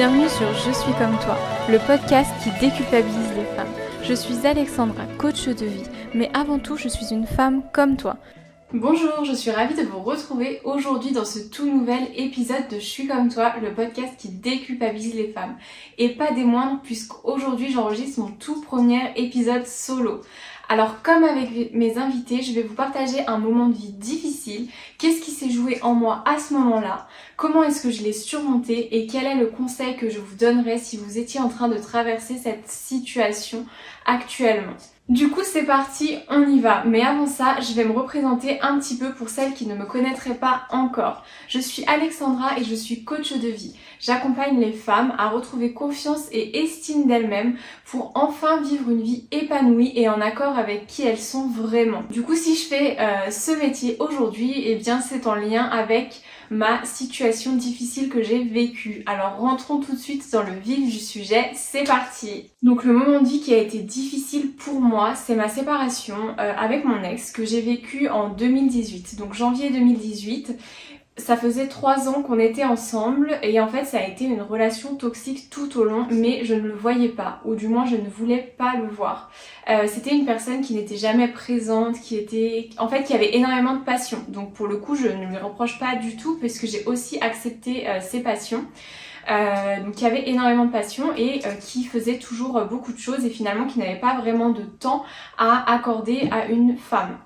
Bienvenue sur Je suis comme toi, le podcast qui déculpabilise les femmes. Je suis Alexandra, coach de vie, mais avant tout, je suis une femme comme toi. Bonjour, je suis ravie de vous retrouver aujourd'hui dans ce tout nouvel épisode de Je suis comme toi, le podcast qui déculpabilise les femmes. Et pas des moindres, puisqu'aujourd'hui j'enregistre mon tout premier épisode solo. Alors comme avec mes invités, je vais vous partager un moment de vie difficile, qu'est-ce qui s'est joué en moi à ce moment-là, comment est-ce que je l'ai surmonté et quel est le conseil que je vous donnerais si vous étiez en train de traverser cette situation actuellement. Du coup c'est parti, on y va. Mais avant ça, je vais me représenter un petit peu pour celles qui ne me connaîtraient pas encore. Je suis Alexandra et je suis coach de vie. J'accompagne les femmes à retrouver confiance et estime d'elles-mêmes pour enfin vivre une vie épanouie et en accord avec qui elles sont vraiment. Du coup si je fais ce métier aujourd'hui, eh bien c'est en lien avec ma situation difficile que j'ai vécue. Alors rentrons tout de suite dans le vif du sujet, c'est parti. Donc le moment de vie qui a été difficile pour moi, c'est ma séparation avec mon ex que j'ai vécu en 2018, donc janvier 2018. Ça faisait 3 ans qu'on était ensemble et en fait ça a été une relation toxique tout au long, mais je ne le voyais pas, ou du moins je ne voulais pas le voir. C'était une personne qui n'était jamais présente, qui avait énormément de passion. Donc pour le coup je ne lui reproche pas du tout parce que j'ai aussi accepté ses passions. Donc qui avait énormément de passion et qui faisait toujours beaucoup de choses et finalement qui n'avait pas vraiment de temps à accorder à une femme.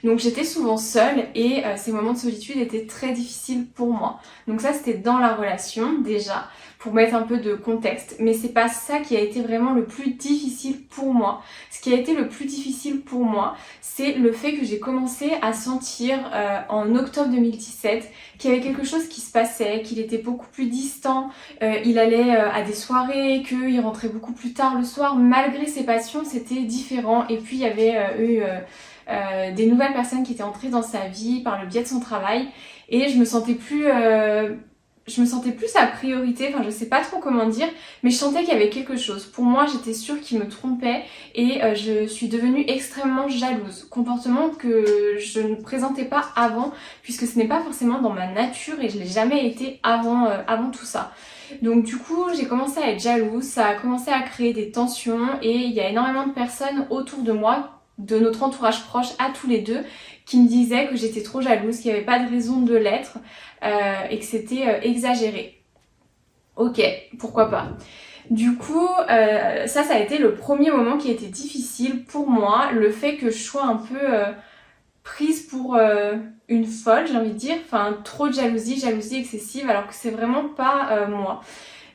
Donc j'étais souvent seule et ces moments de solitude étaient très difficiles pour moi. Donc ça c'était dans la relation déjà, pour mettre un peu de contexte. Mais c'est pas ça qui a été vraiment le plus difficile pour moi. Ce qui a été le plus difficile pour moi, c'est le fait que j'ai commencé à sentir en octobre 2017 qu'il y avait quelque chose qui se passait, qu'il était beaucoup plus distant, il allait à des soirées, qu'il rentrait beaucoup plus tard le soir. Malgré ses passions, c'était différent. Et puis il y avait eu... des nouvelles personnes qui étaient entrées dans sa vie par le biais de son travail et je me sentais plus sa priorité, enfin je sais pas trop comment dire, mais je sentais qu'il y avait quelque chose. Pour moi j'étais sûre qu'il me trompait et je suis devenue extrêmement jalouse, comportement que je ne présentais pas avant puisque ce n'est pas forcément dans ma nature et je l'ai jamais été avant tout ça. Donc du coup j'ai commencé à être jalouse, ça a commencé à créer des tensions et il y a énormément de personnes autour de moi, de notre entourage proche à tous les deux, qui me disaient que j'étais trop jalouse, qu'il n'y avait pas de raison de l'être et que c'était exagéré. Ok, pourquoi pas. Du coup, ça a été le premier moment qui a été difficile pour moi, le fait que je sois un peu prise pour une folle, j'ai envie de dire, enfin trop de jalousie excessive, alors que c'est vraiment pas moi.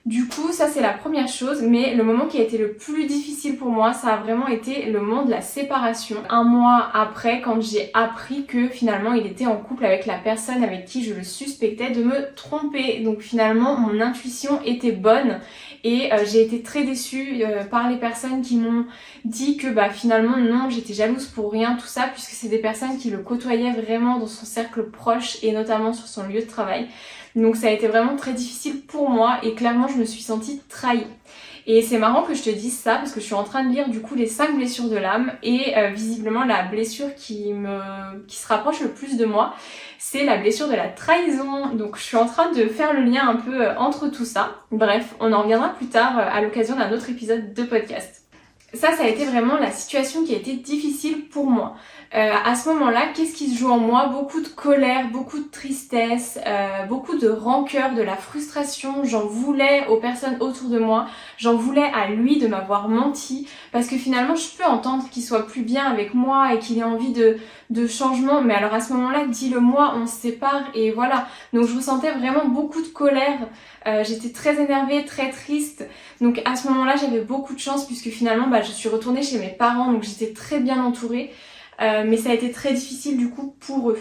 Du coup, ça c'est la première chose, mais le moment qui a été le plus difficile pour moi, ça a vraiment été le moment de la séparation. Un mois après, quand j'ai appris que finalement il était en couple avec la personne avec qui je le suspectais de me tromper. Donc finalement, mon intuition était bonne et j'ai été très déçue par les personnes qui m'ont dit que finalement non, j'étais jalouse pour rien, tout ça, puisque c'est des personnes qui le côtoyaient vraiment dans son cercle proche et notamment sur son lieu de travail. Donc ça a été vraiment très difficile pour moi et clairement je me suis sentie trahie. Et c'est marrant que je te dise ça parce que je suis en train de lire du coup les 5 blessures de l'âme et visiblement la blessure qui se rapproche le plus de moi, c'est la blessure de la trahison. Donc je suis en train de faire le lien un peu entre tout ça. Bref, on en reviendra plus tard à l'occasion d'un autre épisode de podcast. Ça a été vraiment la situation qui a été difficile pour moi. À ce moment-là, qu'est-ce qui se joue en moi? Beaucoup de colère, beaucoup de tristesse, beaucoup de rancœur, de la frustration. J'en voulais aux personnes autour de moi, j'en voulais à lui de m'avoir menti, parce que finalement je peux entendre qu'il soit plus bien avec moi et qu'il ait envie de changement, mais alors à ce moment-là, dis-le moi, on se sépare et voilà. Donc je ressentais vraiment beaucoup de colère, j'étais très énervée, très triste. Donc à ce moment-là, j'avais beaucoup de chance puisque finalement je suis retournée chez mes parents, donc j'étais très bien entourée. Mais ça a été très difficile du coup pour eux.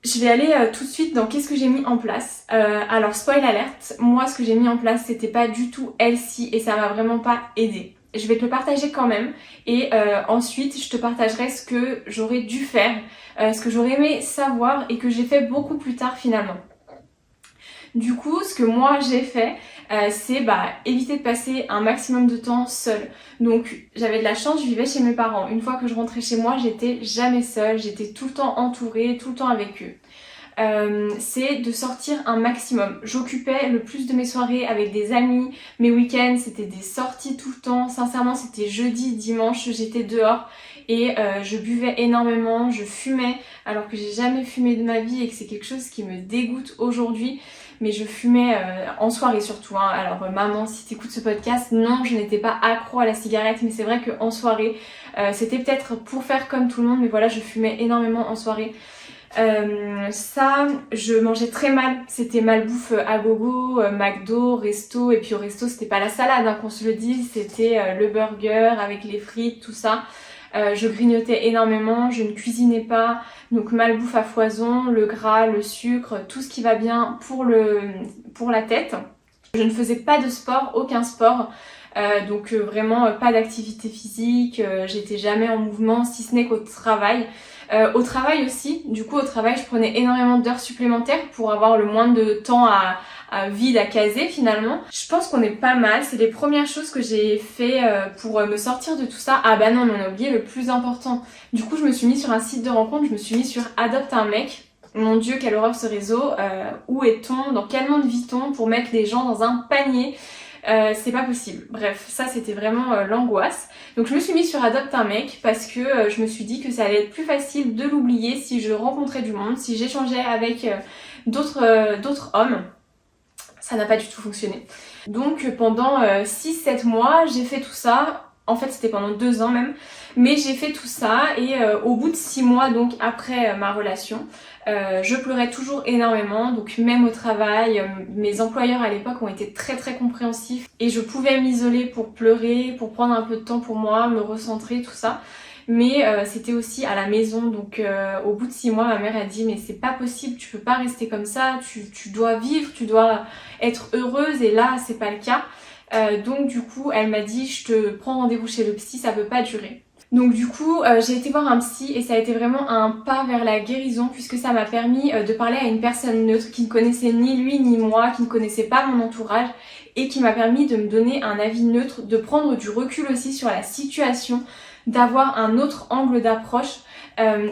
Je vais aller tout de suite dans qu'est-ce que j'ai mis en place. Alors spoil alerte, moi ce que j'ai mis en place c'était pas du tout healthy et ça m'a vraiment pas aidé. Je vais te le partager quand même et ensuite je te partagerai ce que j'aurais dû faire, ce que j'aurais aimé savoir et que j'ai fait beaucoup plus tard finalement. Du coup, ce que moi j'ai fait, c'est éviter de passer un maximum de temps seule. Donc j'avais de la chance, je vivais chez mes parents. Une fois que je rentrais chez moi, j'étais jamais seule, j'étais tout le temps entourée, tout le temps avec eux. c'est de sortir un maximum. J'occupais le plus de mes soirées avec des amis, mes week-ends c'était des sorties tout le temps, sincèrement c'était jeudi, dimanche, j'étais dehors et je buvais énormément, je fumais alors que j'ai jamais fumé de ma vie et que c'est quelque chose qui me dégoûte aujourd'hui. Mais je fumais en soirée surtout, hein. Alors maman, si t'écoutes ce podcast, non, je n'étais pas accro à la cigarette, mais c'est vrai qu'en soirée, c'était peut-être pour faire comme tout le monde, mais voilà, je fumais énormément en soirée. Ça, je mangeais très mal, c'était malbouffe à gogo, McDo, resto, et puis au resto c'était pas la salade, hein, qu'on se le dise, c'était le burger avec les frites, tout ça. Je grignotais énormément, je ne cuisinais pas, donc malbouffe à foison, le gras, le sucre, tout ce qui va bien pour la tête. Je ne faisais pas de sport, aucun sport, donc vraiment pas d'activité physique, j'étais jamais en mouvement si ce n'est qu'au travail. Au travail aussi, du coup au travail je prenais énormément d'heures supplémentaires pour avoir le moins de temps vide à caser finalement. Je pense qu'on est pas mal, c'est les premières choses que j'ai fait pour me sortir de tout ça. Ah bah non, mais on a oublié le plus important. Du coup je me suis mise sur un site de rencontre, je me suis mise sur Adopte un mec. Mon Dieu, quelle horreur ce réseau, où est-on, dans quel monde vit-on pour mettre les gens dans un panier? C'est pas possible. Bref, ça c'était vraiment l'angoisse. Donc je me suis mise sur Adopte un mec parce que je me suis dit que ça allait être plus facile de l'oublier si je rencontrais du monde, si j'échangeais avec d'autres hommes. Ça n'a pas du tout fonctionné. Donc pendant 6-7 mois, j'ai fait tout ça. En fait, c'était pendant 2 ans même. Mais j'ai fait tout ça et au bout de 6 mois, donc après ma relation, je pleurais toujours énormément. Donc même au travail, mes employeurs à l'époque ont été très très compréhensifs. Et je pouvais m'isoler pour pleurer, pour prendre un peu de temps pour moi, me recentrer, tout ça. Mais c'était aussi à la maison, donc au bout de 6 mois ma mère a dit mais c'est pas possible, tu peux pas rester comme ça, tu dois vivre, tu dois être heureuse et là c'est pas le cas. Donc du coup elle m'a dit je te prends rendez-vous chez le psy, ça peut pas durer. Donc du coup j'ai été voir un psy et ça a été vraiment un pas vers la guérison puisque ça m'a permis de parler à une personne neutre qui ne connaissait ni lui ni moi, qui ne connaissait pas mon entourage et qui m'a permis de me donner un avis neutre, de prendre du recul aussi sur la situation, d'avoir un autre angle d'approche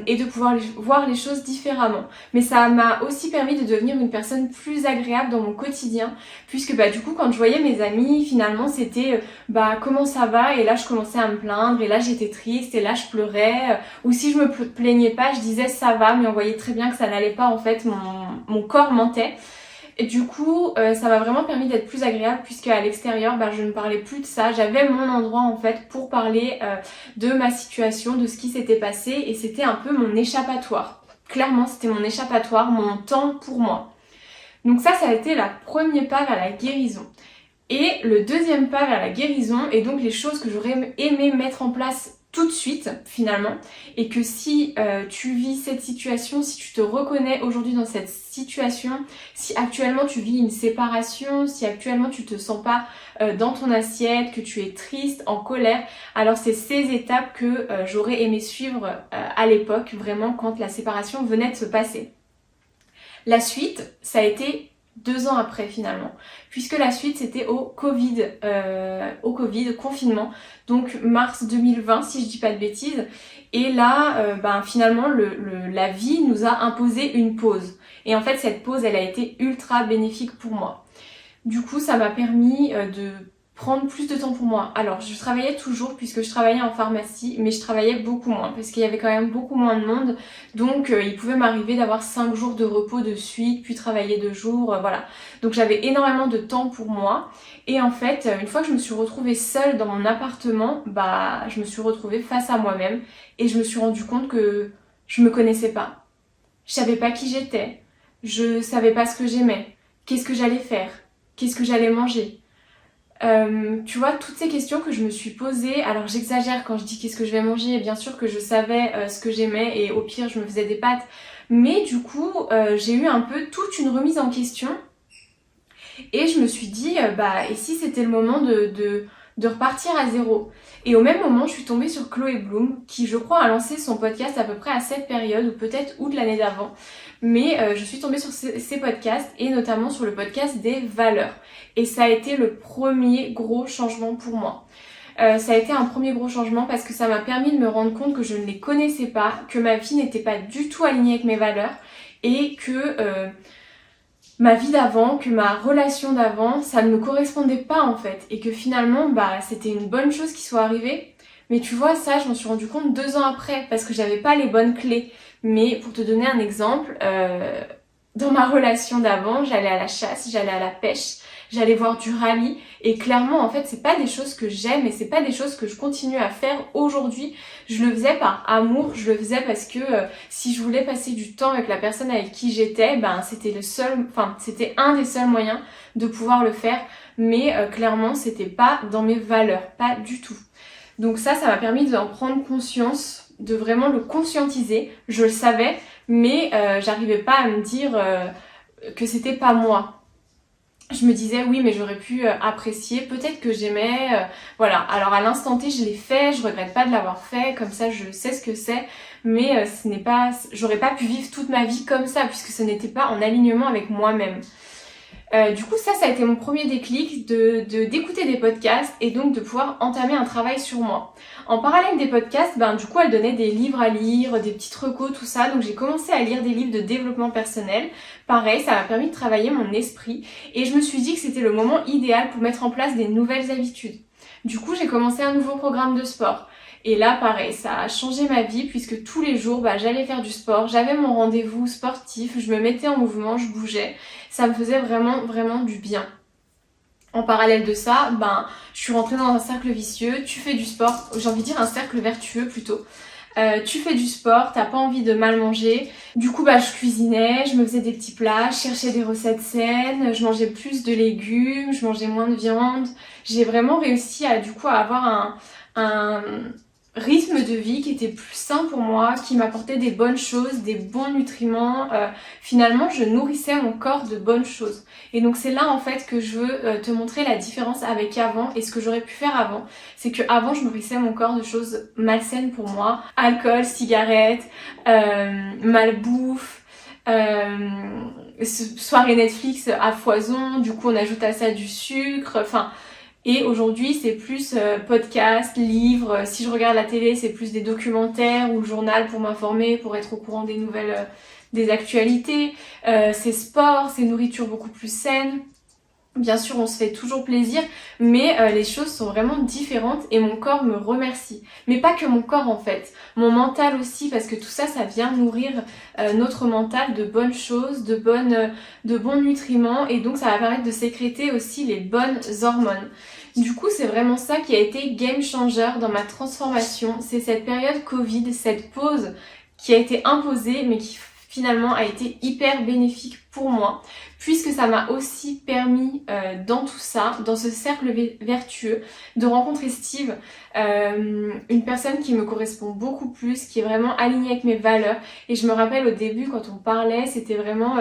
et de pouvoir voir les choses différemment. Mais ça m'a aussi permis de devenir une personne plus agréable dans mon quotidien puisque du coup quand je voyais mes amis finalement c'était comment ça va et là je commençais à me plaindre et là j'étais triste et là je pleurais ou si je me plaignais pas je disais ça va mais on voyait très bien que ça n'allait pas en fait, mon corps mentait. Et du coup, ça m'a vraiment permis d'être plus agréable puisque à l'extérieur, je ne parlais plus de ça. J'avais mon endroit en fait pour parler de ma situation, de ce qui s'était passé et c'était un peu mon échappatoire. Clairement, c'était mon échappatoire, mon temps pour moi. Donc ça a été le premier pas vers la guérison. Et le deuxième pas vers la guérison et donc les choses que j'aurais aimé mettre en place tout de suite finalement et que si tu vis cette situation, si tu te reconnais aujourd'hui dans cette situation, si actuellement tu vis une séparation, si actuellement tu te sens pas dans ton assiette, que tu es triste, en colère, alors c'est ces étapes que j'aurais aimé suivre à l'époque vraiment quand la séparation venait de se passer. La suite, ça a été 2 ans après finalement, puisque la suite c'était au Covid, confinement, donc mars 2020 si je dis pas de bêtises, et là finalement la vie nous a imposé une pause, et en fait cette pause elle a été ultra bénéfique pour moi. Du coup ça m'a permis de prendre plus de temps pour moi. Alors je travaillais toujours puisque je travaillais en pharmacie, mais je travaillais beaucoup moins parce qu'il y avait quand même beaucoup moins de monde, donc il pouvait m'arriver d'avoir 5 jours de repos de suite, puis travailler 2 jours, voilà. Donc j'avais énormément de temps pour moi et en fait une fois que je me suis retrouvée seule dans mon appartement, je me suis retrouvée face à moi-même et je me suis rendu compte que je me connaissais pas. Je savais pas qui j'étais, je savais pas ce que j'aimais, qu'est-ce que j'allais faire, qu'est-ce que j'allais manger. Tu vois, toutes ces questions que je me suis posées, alors j'exagère quand je dis qu'est-ce que je vais manger, bien sûr que je savais ce que j'aimais et au pire je me faisais des pâtes, mais du coup j'ai eu un peu toute une remise en question et je me suis dit et si c'était le moment de repartir à zéro. Et au même moment je suis tombée sur Chloé Bloom qui je crois a lancé son podcast à peu près à cette période ou peut-être août de l'année d'avant, mais je suis tombée sur ces podcasts et notamment sur le podcast des valeurs et ça a été le premier gros changement pour moi. Ça a été un premier gros changement parce que ça m'a permis de me rendre compte que je ne les connaissais pas, que ma vie n'était pas du tout alignée avec mes valeurs et que ma vie d'avant, que ma relation d'avant, ça ne me correspondait pas en fait, et que finalement c'était une bonne chose qui soit arrivée. Mais tu vois, ça je m'en suis rendu compte 2 ans après, parce que j'avais pas les bonnes clés. Mais pour te donner un exemple, dans ma relation d'avant, j'allais à la chasse, j'allais à la pêche, j'allais voir du rallye, et clairement en fait c'est pas des choses que j'aime et c'est pas des choses que je continue à faire aujourd'hui. Je le faisais par amour, je le faisais parce que si je voulais passer du temps avec la personne avec qui j'étais, c'était un des seuls moyens de pouvoir le faire, mais clairement c'était pas dans mes valeurs, pas du tout. Donc ça m'a permis d'en prendre conscience, de vraiment le conscientiser. Je le savais, mais j'arrivais pas à me dire que c'était pas moi. Je me disais oui, mais j'aurais pu apprécier, peut-être que j'aimais, voilà. Alors à l'instant T je l'ai fait, je regrette pas de l'avoir fait, comme ça je sais ce que c'est, mais j'aurais pas pu vivre toute ma vie comme ça, puisque ce n'était pas en alignement avec moi-même. Du coup ça a été mon premier déclic d'écouter des podcasts et donc de pouvoir entamer un travail sur moi. En parallèle des podcasts, du coup elle donnait des livres à lire, des petites recos, tout ça, donc j'ai commencé à lire des livres de développement personnel. Pareil, ça m'a permis de travailler mon esprit et je me suis dit que c'était le moment idéal pour mettre en place des nouvelles habitudes. Du coup j'ai commencé un nouveau programme de sport. Et là, pareil, ça a changé ma vie puisque tous les jours, j'allais faire du sport, j'avais mon rendez-vous sportif, je me mettais en mouvement, je bougeais. Ça me faisait vraiment, vraiment du bien. En parallèle de ça, je suis rentrée dans un cercle vicieux, tu fais du sport, j'ai envie de dire un cercle vertueux plutôt. Tu fais du sport, t'as pas envie de mal manger. Du coup, je cuisinais, je me faisais des petits plats, je cherchais des recettes saines, je mangeais plus de légumes, je mangeais moins de viande. J'ai vraiment réussi à avoir un rythme de vie qui était plus sain pour moi, qui m'apportait des bonnes choses, des bons nutriments. Finalement, je nourrissais mon corps de bonnes choses. Et donc c'est là en fait que je veux te montrer la différence avec avant et ce que j'aurais pu faire avant. C'est que avant je nourrissais mon corps de choses malsaines pour moi. Alcool, cigarettes, malbouffe, soirée Netflix à foison, du coup on ajoute à ça du sucre, et aujourd'hui c'est plus podcast, livres, si je regarde la télé c'est plus des documentaires ou le journal pour m'informer, pour être au courant des nouvelles, des actualités, c'est sport, c'est nourriture beaucoup plus saine. Bien sûr on se fait toujours plaisir, mais les choses sont vraiment différentes et mon corps me remercie. Mais pas que mon corps en fait, mon mental aussi, parce que tout ça vient nourrir notre mental de bonnes choses, de bons nutriments, et donc ça va permettre de sécréter aussi les bonnes hormones. Du coup c'est vraiment ça qui a été game changer dans ma transformation, c'est cette période Covid, cette pause qui a été imposée mais qui finalement a été hyper bénéfique pour moi, puisque ça m'a aussi permis dans tout ça, dans ce cercle vertueux, de rencontrer Steve, une personne qui me correspond beaucoup plus, qui est vraiment alignée avec mes valeurs. Et je me rappelle au début quand on parlait, c'était vraiment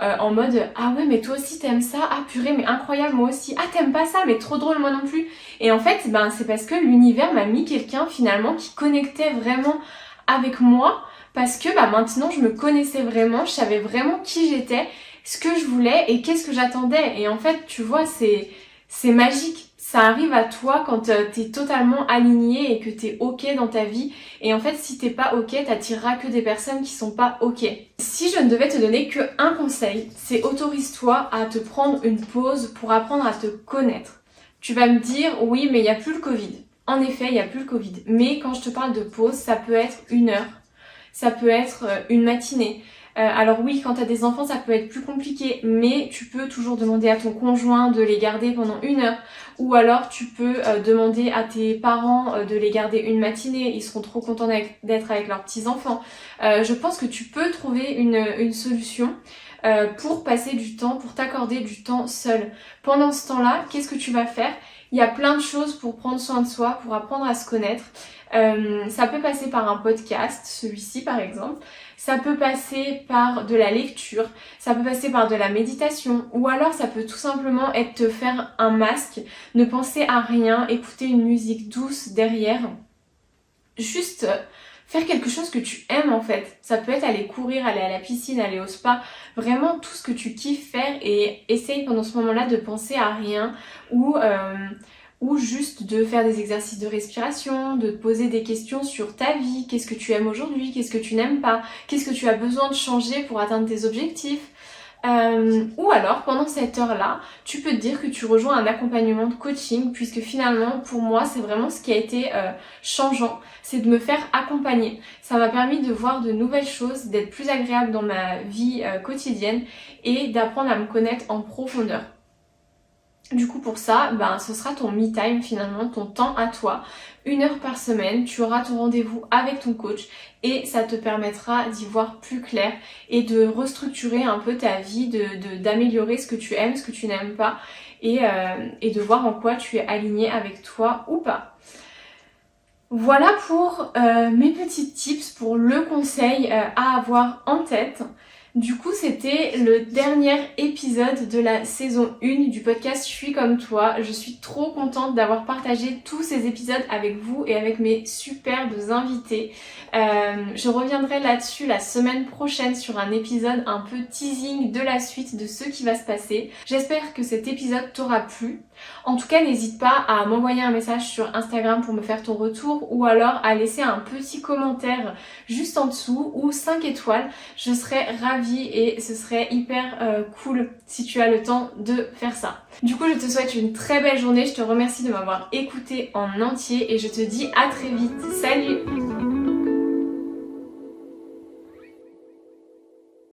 en mode ah ouais mais toi aussi t'aimes ça, ah purée mais incroyable moi aussi, ah t'aimes pas ça mais trop drôle moi non plus. Et en fait c'est parce que l'univers m'a mis quelqu'un finalement qui connectait vraiment avec moi. Parce que maintenant je me connaissais vraiment, je savais vraiment qui j'étais, ce que je voulais et qu'est-ce que j'attendais. Et en fait tu vois c'est magique, ça arrive à toi quand t'es totalement aligné et que t'es ok dans ta vie. Et en fait si t'es pas ok, t'attireras que des personnes qui sont pas ok. Si je ne devais te donner que un conseil, c'est autorise-toi à te prendre une pause pour apprendre à te connaître. Tu vas me dire oui mais il n'y a plus le Covid. En effet il n'y a plus le Covid, mais quand je te parle de pause ça peut être 1 heure. Ça peut être une matinée. Alors oui, quand tu as des enfants, ça peut être plus compliqué, mais tu peux toujours demander à ton conjoint de les garder pendant 1 heure. Ou alors tu peux demander à tes parents de les garder une matinée. Ils seront trop contents d'être avec leurs petits-enfants. Je pense que tu peux trouver une solution pour passer du temps, pour t'accorder du temps seul. Pendant ce temps-là, qu'est-ce que tu vas faire ? Il y a plein de choses pour prendre soin de soi, pour apprendre à se connaître. Ça peut passer par un podcast, celui-ci par exemple, ça peut passer par de la lecture, ça peut passer par de la méditation, ou alors ça peut tout simplement être te faire un masque, ne penser à rien, écouter une musique douce derrière, juste faire quelque chose que tu aimes en fait. Ça peut être aller courir, aller à la piscine, aller au spa, vraiment tout ce que tu kiffes faire, et essaye pendant ce moment-là de penser à rien, ou ou juste de faire des exercices de respiration, de te poser des questions sur ta vie, qu'est-ce que tu aimes aujourd'hui, qu'est-ce que tu n'aimes pas, qu'est-ce que tu as besoin de changer pour atteindre tes objectifs. Ou alors pendant cette heure-là, tu peux te dire que tu rejoins un accompagnement de coaching, puisque finalement pour moi c'est vraiment ce qui a été changeant, c'est de me faire accompagner. Ça m'a permis de voir de nouvelles choses, d'être plus agréable dans ma vie quotidienne et d'apprendre à me connaître en profondeur. Du coup pour ça, ce sera ton me time finalement, ton temps à toi, 1 heure par semaine, tu auras ton rendez-vous avec ton coach et ça te permettra d'y voir plus clair et de restructurer un peu ta vie, d'améliorer ce que tu aimes, ce que tu n'aimes pas et de voir en quoi tu es aligné avec toi ou pas. Voilà pour mes petits tips, pour le conseil à avoir en tête. Du coup, c'était le dernier épisode de la saison 1 du podcast Je suis comme toi. Je suis trop contente d'avoir partagé tous ces épisodes avec vous et avec mes superbes invités. Je reviendrai là-dessus la semaine prochaine sur un épisode un peu teasing de la suite de ce qui va se passer. J'espère que cet épisode t'aura plu. En tout cas, n'hésite pas à m'envoyer un message sur Instagram pour me faire ton retour ou alors à laisser un petit commentaire juste en dessous ou 5 étoiles. Je serais ravie et ce serait hyper cool si tu as le temps de faire ça. Du coup, je te souhaite une très belle journée. Je te remercie de m'avoir écouté en entier et je te dis à très vite. Salut!